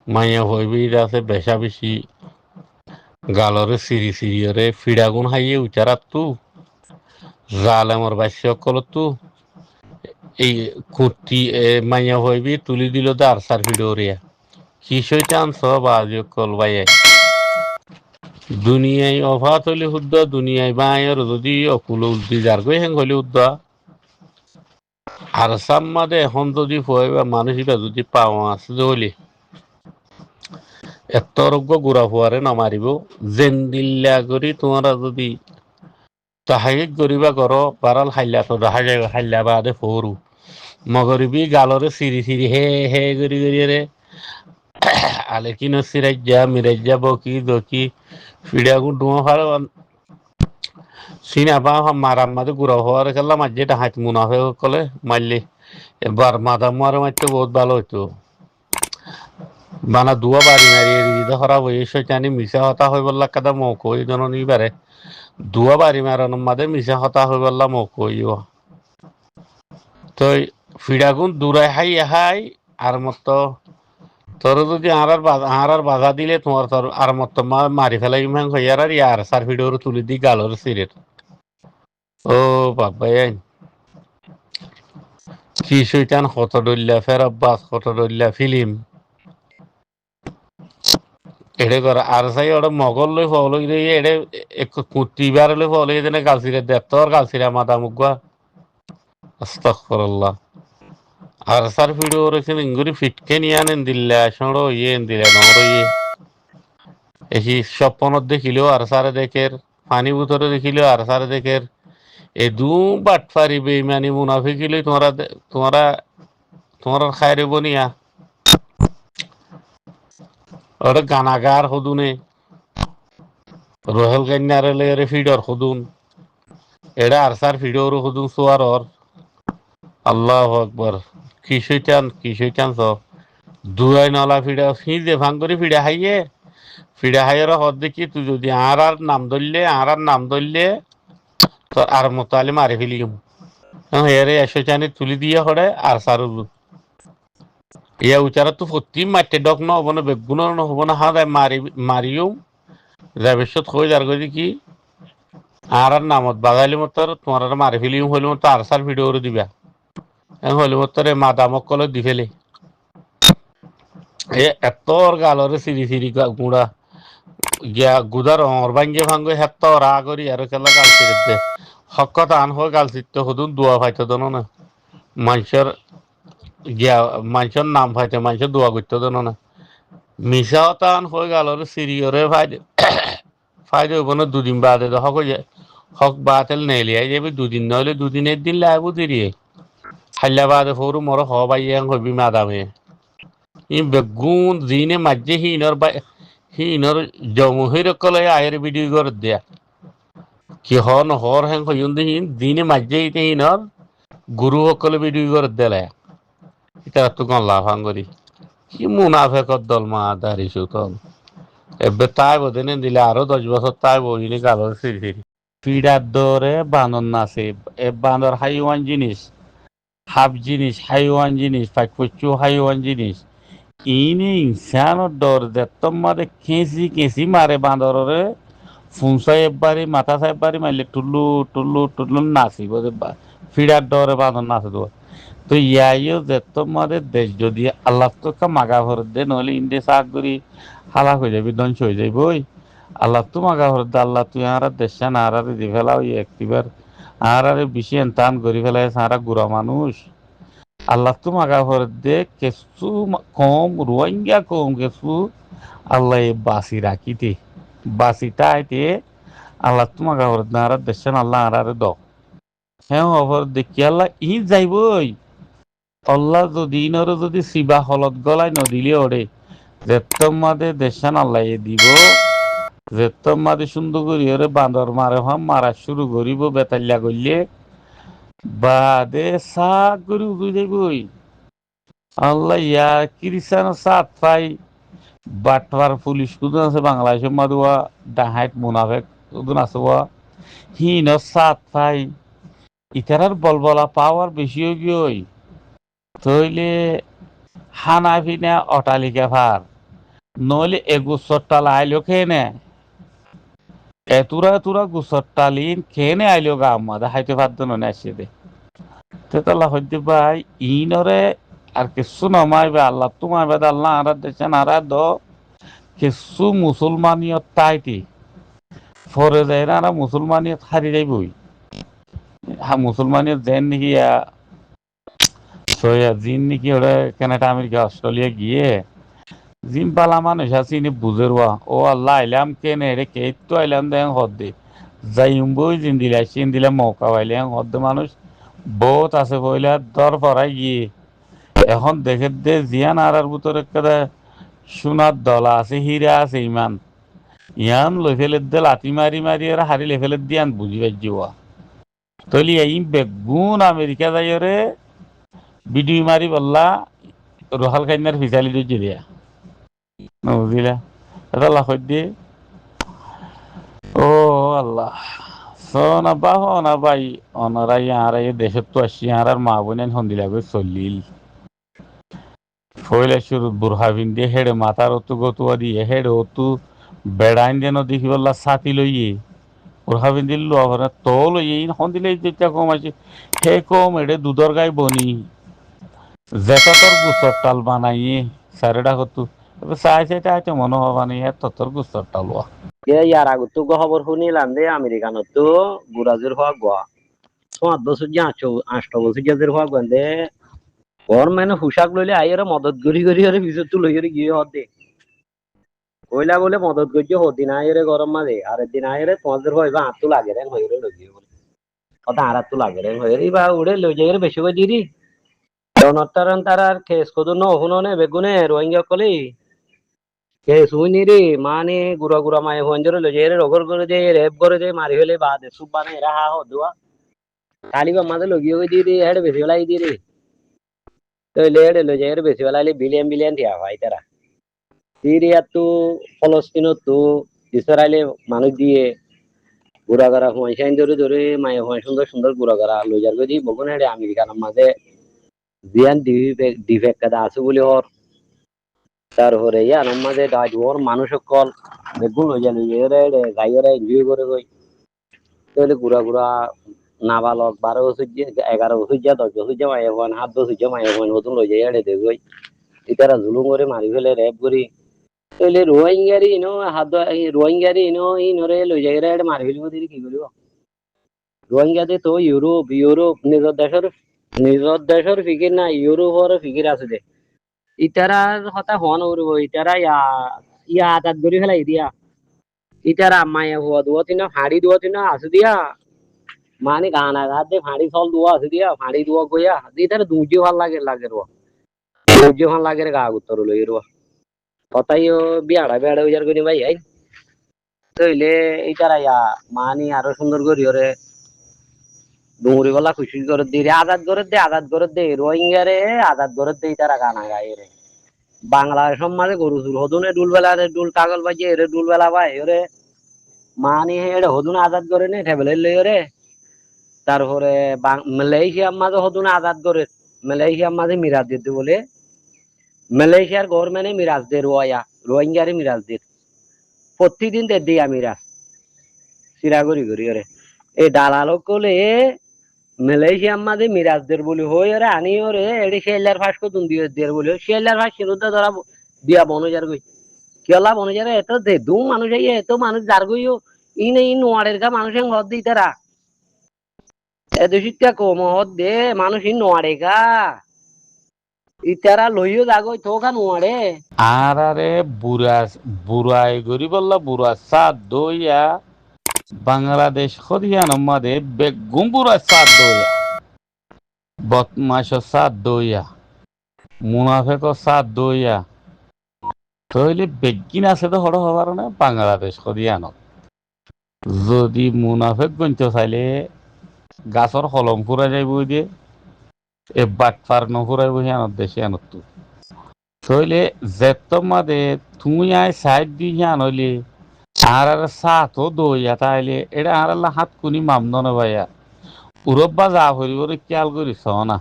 মাইয়া হইবি আছে বেশা বেশি গালরে সিরি সিরিয়রে ফিডাগুন হাইয়ে উচারাতু জালেমর বাস্য কলতু এই কুর্তি মাইয়া হইবি তুলি দিল তো আর সার ফিডোরিয়া কি শৈতান সব আজ কল বাইয়ে দুনিয়ায় অফাত হইলে শুদ্ধ দুনিয়ায় বাঁয়ের যদি অকুল উদ্দি যার গই হেং হইলে শুদ্ধ আর সাম্মাদে এখন যদি হইবা মানুষটা যদি পাওয়া আছে হইলে এত রোগ্য গুড়া ফুয়ারে নমারিব জেন্দিল্লা করি তোমরা যদি তাহাইক গরিবা কর বারাল হাইলা তো দেখা যায় হাইলা বাদে ফরু মগরিবি গালরে সিরি সিরি হে হে গরি গরি রে আলে কি নসিরাজ্জা মিরাজ্জা বকি দকি ফিডাগু ডুয়া ফার সিনা বা মারাম মাদে গুড়া হওয়ার খেলা মাঝেটা হাত মুনাফে কলে মারলে এবার মাদাম মারে মারতে বহুত ভালো হইতো বানা দুয়া বাড়ি মারিয়ে দিতে খারাপ হয়ে শৈতানি মিশা হতা হয়ে বললা কাদা মৌক ওই জননী বারে দুয়া বাড়ি মারানো মাদে মিশা হতা হয়ে বললা মৌক ওইও তো ফিডাগুন দূরাই হাই হাই আর মতো তোর যদি আর বাধা দিলে তোমার তোর আর মতো মারি ফেলাই ইমান হইয়ার আর ইয়ার সার ফিডোর তুলি দি গালর সিরের ও বাবাই কি শৈতান কত ডল্লা ফের আব্বাস কত ডল্লা ফিল্ম এড়ে করা আর সাই ওটা মগল লই ফলো এড়ে এক কুতিবার লই ফলো দেনে গালসিরে দেতর গালসিরে মাদা মুগা আস্তাগফিরুল্লাহ আর সার ভিডিও রেখে ইঙ্গুরি ফিটকে নিয়ে আনেন দিল্লা সড়ো ইয়ে দিলে নড়ো ইয়ে এসি স্বপ্নত দেখিলেও আর সারে দেখের পানি বুতরে দেখিলেও আর সারে দেখের এ দু বাটফারি বেইমানি মুনাফিকিলে তোমরা তোমার খায়রে বনিয়া ওটা গানাগার হদুনে রোহেল কান্যারে লেরে ফিডর হদুন এরা আর সার ফিডর হদুন সোয়ারর আল্লাহু আকবার কি শৈতান সব দুয়াই নলা ফিডা ফিজে ভাঙ্গরি ফিডা হাইয়ের হদ দেখি তুই যদি আর নাম ধরলে তো আর মতো আলে মারি ফেলিম এরে শৈতানি তুলি দিয়ে হরে আর সার ইয়া উচারা তো সত্যি মারতে ডক নহব না বেগুন নহব না হা মারিও যাবেশত হয়ে যার গদি কি আর নামত বাগাইলে মতো তোমার মারি ফেলিম হইলে মতো আর সার ভিডিও দিবা হইলে মতো মাদামক কলে দি ফেলে এ এতর গালরে সিরি সিরি গুড়া গিয়া গুদার অর ভাঙ্গে ভাঙ্গে হেত রা করি আর খেলা গাল ছিড়ে হকত আন হয়ে গাল ছিটতে হদুন দোয়া ফাইতে দন না মানুষের গিয়া মানুষের নাম ফাইতে মানুষের দোয়া করতে দন না মিশাও টান হয়ে গালরে সিরিয়রে ফাইদে হইব না দুদিন বাদে হক হক বাতেল নেলিয়াই যাবি দুদিন নইলে দুদিনের দিন লাগবো দিরিয়ে হাল্লা বাদে ফরু মর হ বাইয়াং হবি মাদামে ই বেগুন দিনে মাঝে হিনর জমহির কলে আয়ের ভিডিও করে দেয়া কি হন হর হেং হইন দিনে মাঝে ইতে হিনর গুরু সকলে ভিডিও করে দেলে এটা তো কোন লাভ হাঙ্গরি কি মুনাফেকর দল মা দাঁড়িয়েছো তল এবে তাই বোধনে দিলে আরো 10 বছর তাই বইনি গালর সিরি ফিডার দরে বানর নাচে এ বানর হাইওয়ান জিনিস হাফ জিনিস হাইওয়ান জিনিস পাইকপচ্চু হাইওয়ান জিনিস ইনি ইনসানোর ডর যেতম মারে কেঁচি মারে বাঁদরে ফুঁসাই একবারই মাথা সাহেববারই মারলে টুল্লু নাচিব ফিডার ডরে বাঁদর নাচে দেবো তো ইয়াইও যেতম মারে দেশ যদি আল্লাহ তো মাগা ভর দে নহলে ইন্ডে চাক করি হালাক হয়ে যাবি ধ্বংস হয়ে যাবই আল্লাহ তো মাগা ভর দে আল্লাহ তুই আর দেশ না আর দি ফেলাও একটিবার আর বেশি এনতান করি ফেলাই সারা গুড়া মানুষ আল্লাহ তো মাগা ভর দে কেসু কম রোহিঙ্গা কম কেসু আল্লাহ বাসি রাখিতে বাসিটা আইতে আল্লাহ তো মাগা ভর দে আর দেশ আল্লাহ আর দ হ্যাঁ অভর দেখি আল্লাহ ই যাইবই আল্লাহ যদি ইনর যদি শিবা হলত গলাই নদিলে ওরে যেতম মাদে দেশান আল্লাহ দিব যেতম মাদে সুন্দর করি ওরে বাঁদর মারে হাম মারা শুরু করিব বেতাল্লা করলে বাদে সাক করি উঠে যাবই আল্লাহ ইয়া কিরিসান সাত পাই বাটবার পুলিশ কুদুন আছে বাংলাদেশের মাদুয়া ডাহাইট মুনাফেক কুদুন আছে হিন সাত পাই ইতারার বলবলা পাওয়ার বেশি গিয়ে তইলে হানা ফিনা অটালিকা ভার নইলে এ গুসর টাল আইলো খেয়ে নে এতুরা এতুরা গুসর টালিন খেয়ে নে আইলো গা আমাদের হাইতে পারতো না আসছে দে তেতলা হইতে ভাই ইনরে আর কিছু নমাইবে আল্লাহ তোমার বেদ আল্লাহ আর দেশেন আর দ কিছু মুসলমানিয়ত তাইতি ফরে যায় না আর মুসলমানিয়ত হারি যাইবই হ্যাঁ মুসলমানিয়ত যেন নাকি সয়া জিন নাকি ওরা কানাডা আমেরিকা অস্ট্রেলিয়া গিয়ে জিম পালা মানুষ আছে ইনি বুঝেরওয়া ও আল্লাহ আইলাম কেনে রে কে তো আইলাম দেন হদ্দে যাইম বই জিন দিলা সিন দিলে মৌকা পাইলে হদ্দে মানুষ বহুত আছে বইলা দর পরাই গিয়ে এখন দেখে দে জিয়ান আর ভিতরে একটা সোনার দলা আছে হীরা আছে ইমান ইয়ান লই ফেলে দে লাঠি মারি মারি আর হারি লে ফেলে দিয়ান বুঝি পাইজিওয়া তলি এই বেগুন আমেরিকা যাই রে ভিডিও মারি বললা রহাল কাইনার ফিসালি দিয়ে দিয়া বুঝিলা এটা লাখ দিয়ে ও আল্লাহ সোনা বাহ না ভাই অনারাই আর এই দেশের তো আসি আর মা বোনেন হন্দিলা করে চলিল ফইলে শুরু বুরহাবিন দিয়ে হেড়ে মাথার অতু গতুয়া দিয়ে হেড়ে অতু বেড়াইন যেন দেখি বললা ছাতি লইয়ে বুরহাবিন দিল আবার তো লইয়ে হন্দিলে যেটা কম আছে হে কম এড়ে দুধর গাই বনি যেটা তোর গুসর টাল বানাইয়ে সারেডা কতু চাই চাইটা হয়তো মনে হবা নেই এত তোর গুসর টালুয়া ইয়ার আগত তো খবর শুনিলাম যে আমেরিকানত তো বুরাজের হওয়া গোয়া 5 বছর যে 8 বছর যাদের হওয়া গন্ধে ওর মানে হুসাক লইলে আইরে মদত গড়ি গড়ি আরে ভিতর তো লইরে গিয়ে হদে কইলা বলে মদত গড়ি হদিন আইরে গরম মাঝে আর দিন আইরে তোমাদের হয় বা হাত লাগে রে হইরে লইয়ে বলে কথা আর তো লাগে রে হইরে বা উড়ে লই যাইরে বেশি করে দিরি জনতারন তারার কেস কত ন হুননে বেগুনে রোহিঙ্গা কলি কেস হুইনি রে মানে গুড়া গুড়া মায়ে হঞ্জরে লই যাইরে রগর করে দে রেপ করে দে মারি হলে বাদে সুব বানে এরা হা হদুয়া কালি বা মাঝে লগিয়ে হই দিরি হেড বেশি লাই দিরি তো লেড়ে লই যাইরে বেশি লাই বিলিয়ন বিলিয়ন দিয়া ভাই তারা সিরিয়া তো ফলস্তিনত তো ইসরায়েলে মানুষ দিয়ে গুড়াগাড়া হুঁয়াইন ধরে ধরে মায়ে হুঁয়াই সুন্দর সুন্দর গুড়াগাড়া লই যার গদি বগুন হেডে আমেরিকার মাঝে জিয়ান ডিফেক্ট কাদা আছে বলে ওর তারপরে ইয়ার মাঝে ডাজ ওর মানুষ সকল বেগুন লই যা লই এরে গাইরে এনজয় করে গই তাহলে গুড়া গুড়া নাবালক 12 বছর 11 বছর 10 বছর মায়ে হুঁয়ান 7 বছর মায়ে হুঁয়ান নতুন লই যাই এড়ে দেখই ইতারা জুলুম করে মারি ফেলে রেপ করি তাহলে রোহিঙ্গারি ইনো হাত রোহিঙ্গারি ইনো ইনরে লই যাই রে মারি ফেলিব দিদি কি করিব রোহিঙ্গাতে তো ইউরোপ নিজর দেশের ফিকির না ইউরোপর ফিকির আছে দে ইতারার কথা হন উড়ব ইতারা ইয়া আদাত ধরি ফেলাই দিয়া ইতারা মায়ে হওয়া দুয়া তিনা হাড়ি দুয়া তিনা আছে দিয়া মানে গানা গাত দে হাড়ি ফল দুয়া আছে দিয়া হাড়ি দুয়া গইয়া ইতারা দুজি ভাল লাগে লাগে রো দুজি ভাল লাগে রে গা উত্তর লই রো কথাইও বিয়াড়া বিয়াড়া উজার করি ভাই আই তইলে ইতারা ইয়া মানি আরো সুন্দর করি ওরে ডুঙরি গলা খুশি করে দি রে আজাদ করে দে রোহিঙ্গারে আজাদ করে দে ইতারা গানা গাই রে বাংলাদেশ সমাজে গরু চুর হদুনে ডুল বেলা রে ডুল কাগল বাজে এরে ডুল বেলা ভাই ওরে মানি হেড়ে হদুনে আজাদ করে নে ঠেবলে লই ওরে তারপরে মালয়েশিয়ার মাঝে হদুনে আজাদ করে মালয়েশিয়ার মাঝে মিরাজ দিতে বলে মালয়েশিয়ার গভর্নমেন্টে মিরাজ দে রোহিঙ্গারে মিরাজ দে প্রতিদিন দে দিয়া মিরাজ সিরা করি করি ওরে এই দালালক কলে মালয়েশিয়ার মাঝে মিরাজদের বলি হই ওরে আনি ওরে এডি শেলার ফাঁস কতুন দিয়ে দের বলি শেলার ফাঁস সেরুদা ধরা দিয়া বনজার গই কেলা বনজারে এত দে দু মানুষ আইয়ে এত মানুষ যার গইও ইন নোয়ারের গা মানুষের ঘর দিই তারা এত শিক্ষা কম হদ দে মানুষ ইন নোয়ারে গা ইতারা লইও যাগো তোকা নোয়ারে আর আরে বুড়াই গরি বললা বুড়া সাত দইয়া বাংলাদেশ হরিয়ানা মাদে বেগুন বুড়া সাত দইয়া বদমাশ সাত দইয়া মুনাফেক সাত দইয়া তইলে বেগিন আছে তো হড় হবার না বাংলাদেশ হরিয়ানা যদি মুনাফেক গঞ্চ চাইলে গাছর কলম ফুরা যাইব দিয়ে এ বাটফার নফুরাইব হিয়ানত দেশে আনত তইলে যেত মাদে তুই আয় সাইড দি হিয়ান হইলে আর সাতো দইয়া তাইলে এটা আর হাত কুনি মামন না ভাইয়া উরব্বা যা করিব খেয়াল করিস না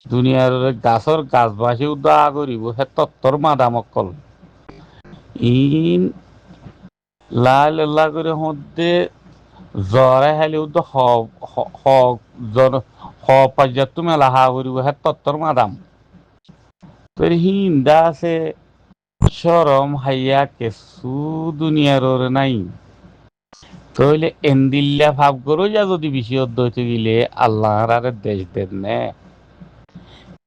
দুনিয়ার গাছর গাছ বাসি দা করিব হে তত্তর মাদামকল ইন লাল লাল করে মধ্যে জ্বরে খালি উদ্দ জন পর্যাপ্ত মেলা হা করিব হে তত্তর মাদাম তোর হিন্দা আছে সরম হাইয়া কেসু দুনিয়ার ওর নাই তাহলে এন্দিল্লা ভাব করো যা যদি বেশি অধ্যয়তে গেলে আল্লাহর আরে দেশ দেন নে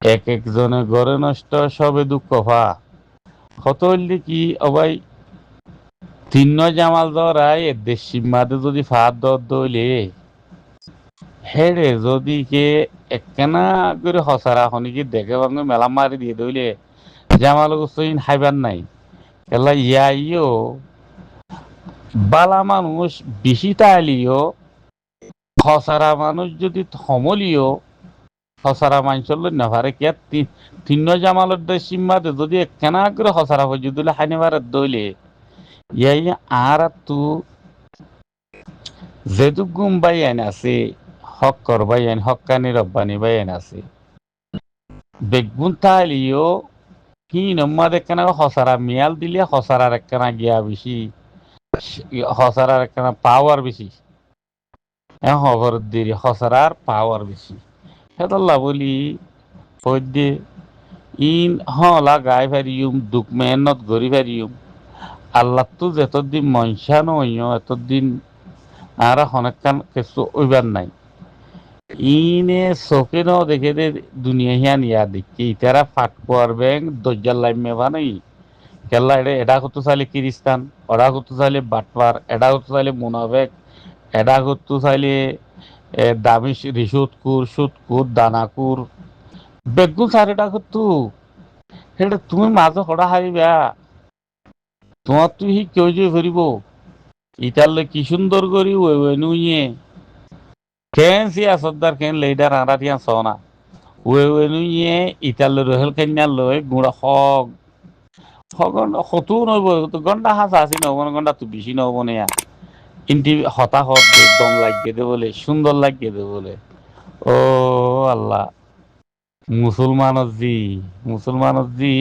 এক একজনে গড়ে নষ্ট সবে দুঃখ ভা কত হইলে কি অবাই তিন জামাল দরাই এ দেশ সীমাতে যদি ফাঁদ দর দইলে হেরে যদি কে একখানা করে হসারা খনিকে দেখে ভাঙে মেলা মারি দিয়ে দইলে জামাল গোসইন হাইবার নাই এলা ইয়ো বালা মানুষ বেশি তাইলিও হসারা মানুষ যদি থমলিও হসারা মানুষের লোক না পারে কে তিন জামালের দেশ সীমাতে যদি একখানা করে হসারা হয়ে দিলে হাইনিবার দইলে ইয়াই আর তু যেহেতু গুম বাই আইন আছে হক্কর বাই আইন হক্কানি রব্বানি বাই আইন আছে বেগুন তাইলিও কি নম্মা একখানা হসারা মিয়াল দিলে হসারার একখানা গিয়া বেশি হসারার একখানা পাওয়ার বেশি খবর দিলি হসারার পাওয়ার বেশি হেতল্লা বলি পদ্যে ইন হলা গাই ফারিউম দুঃখ মেহনত গড়ি ফারিউম আল্লাহ তো যতদিন মনসা নইও এতদিন আর অনেকখান কিছু ওইবার নাই ইনে চোখে ন দেখে দে দুনিয়া হিয়ান ইয়া দেখি ইতারা ফাট পোয়ার ব্যাং দজ্জাল লাইমে বানাই কেল্লা এটা করতে চাইলে কিরিস্তান ওরা করতে চাইলে বাটপার এটা করতে চাইলে মুনাফেক এটা করতে চাইলে দামি সুৎকুর দানাকুর বেগুন চারিটা করতু সেটা তুমি মাঝে হরা হারিবা তোমার তুই সি কেউ যে ফুরিব ইটালে কি সুন্দর করি নুইয়ে কেন সিয়া সর্দার কেন লেডার আড়া টিয়া সনা নুইয়ে ইটালে রহেল কেন্যার লয় গুড়া হক হতু নব গন্ডা হাস আসি নব গন্ডা তো বেশি নব নেয়া কিন্তু হতাহত একদম লাগিয়ে দে বলে সুন্দর লাগিয়ে দে বলে ও আল্লাহ মুসলমানত জি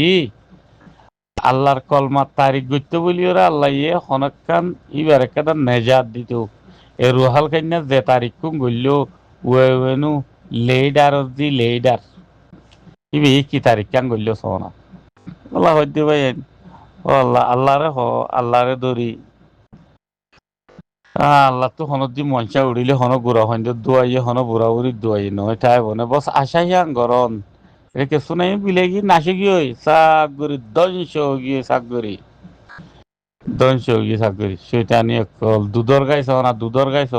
আল্লাহর কলমার তারিখ গইতে বলি ওরা আল্লাহ ইয়ে হনকান ইবার একটা নেজাত দিত এ রুহাল কান্না যে তারিখ কুম গইল ওয়েনু লেইডার ইবে কি তারিখ কান গইল সোনা আল্লাহ হইতে ভাই ও আল্লাহরে আল্লাহরে দরি আল্লাহ তো হনত দি মঞ্চা উড়িলে হন গুড়া হইন দুয়াইয়ে হন বুড়া উড়ি দুয়াই নয় তাই বনে বস আশাই আং গরন একে শুনাই বিলেগি নাচে গিয়ে সাগরি সাগরি দংশ গিয়ে সাগরি সেটা নিয়ে কল দুধর গাইছ না দুধর গাইছ